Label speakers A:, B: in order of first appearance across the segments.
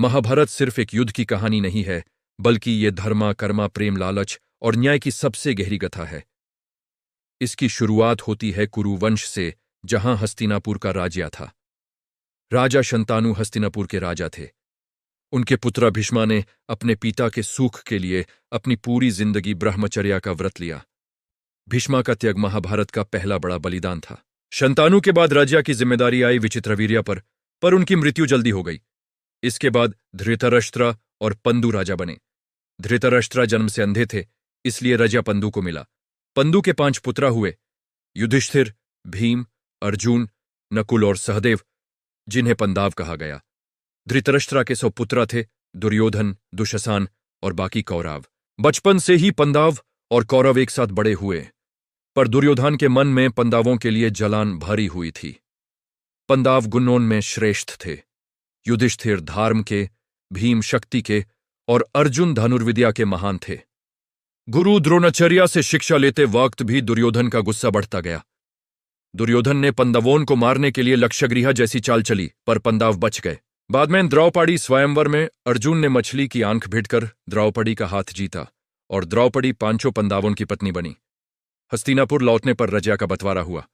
A: महाभारत सिर्फ एक युद्ध की कहानी नहीं है, बल्कि ये धर्मा कर्मा प्रेम लालच और न्याय की सबसे गहरी कथा है। इसकी शुरुआत होती है कुरुवंश से, जहां हस्तिनापुर का राज्य था। राजा शंतनु हस्तिनापुर के राजा थे। उनके पुत्र भीष्मा ने अपने पिता के सुख के लिए अपनी पूरी जिंदगी ब्रह्मचर्या का व्रत लिया। भीष्मा का त्याग महाभारत का पहला बड़ा बलिदान था। शंतनु के बाद राज्य की जिम्मेदारी आई विचित्रवीर्य पर उनकी मृत्यु जल्दी हो गई। इसके बाद धृतराष्ट्र और पंदु राजा बने। धृतराष्ट्र जन्म से अंधे थे, इसलिए राजा पंदु को मिला। पंदु के 5 पुत्र हुए, युधिष्ठिर, भीम, अर्जुन, नकुल और सहदेव, जिन्हें पंदाव कहा गया। धृतराष्ट्र के 100 पुत्र थे, दुर्योधन, दुशासन और बाकी कौरव। बचपन से ही पंदाव और कौरव एक साथ बड़े हुए, पर दुर्योधन के मन में पंदावों के लिए जलन भरी हुई थी। पंदाव गुणों में श्रेष्ठ थे। युधिष्ठिर धर्म के, भीम शक्ति के और अर्जुन धनुर्विद्या के महान थे। गुरु द्रोणाचार्य से शिक्षा लेते वक्त भी दुर्योधन का गुस्सा बढ़ता गया। दुर्योधन ने पंदवों को मारने के लिए लक्षगृह जैसी चाल चली, पर पंदाव बच गए। बाद में द्रौपदी स्वयंवर में अर्जुन ने मछली की आंख भेंटकर द्रौपदी का हाथ जीता और द्रौपदी 5 पंदावों की पत्नी बनी। हस्तिनापुर लौटने पर रजा का बंटवारा हुआ।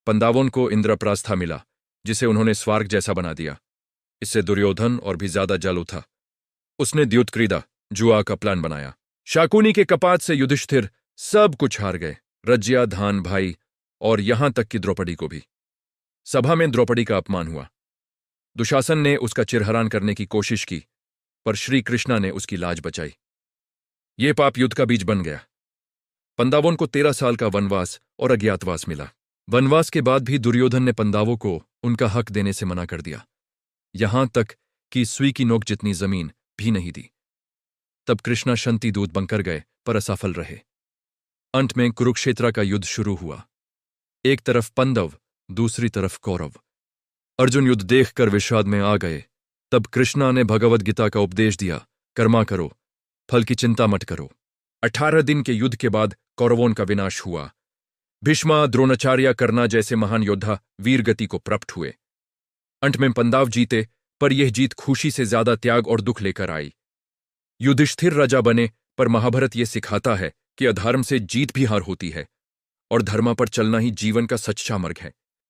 A: पंदावों को इंद्रप्रस्थ मिला, जिसे उन्होंने स्वर्ग जैसा बना दिया। इससे दुर्योधन और भी ज्यादा जल उठा। उसने द्युतक्रीड़ा, जुआ का प्लान बनाया। शाकुनी के कपात से युधिष्ठिर सब कुछ हार गए, रज्या, धान, भाई और यहां तक कि द्रौपदी को भी। सभा में द्रौपदी का अपमान हुआ। दुशासन ने उसका चिरहरण करने की कोशिश की, पर श्री कृष्णा ने उसकी लाज बचाई। ये पाप युद्ध का बीज बन गया। पंदावों को 13 साल का वनवास और अज्ञातवास मिला। वनवास के बाद भी दुर्योधन ने पंदावों को उनका हक देने से मना कर दिया, यहां तक कि सुई की नोक जितनी जमीन भी नहीं दी। तब कृष्णा शंति दूत बनकर गए, पर असफल रहे। अंत में कुरुक्षेत्र का युद्ध शुरू हुआ। एक तरफ पंदव, दूसरी तरफ कौरव। अर्जुन युद्ध देखकर विषाद में आ गए। तब कृष्णा ने भगवद गीता का उपदेश दिया, कर्मा करो, फल की चिंता मत करो। 18 दिन के युद्ध के बाद कौरवों का विनाश हुआ। भीष्मा, द्रोणाचार्य, कर्ण जैसे महान योद्धा वीरगति को प्राप्त हुए। अंत में पंदाव जीते, पर यह जीत खुशी से ज्यादा त्याग और दुख लेकर आई। युधिष्ठिर राजा बने, पर महाभारत यह सिखाता है कि अधर्म से जीत भी हार होती है और धर्म पर चलना ही जीवन का सच्चा मार्ग है।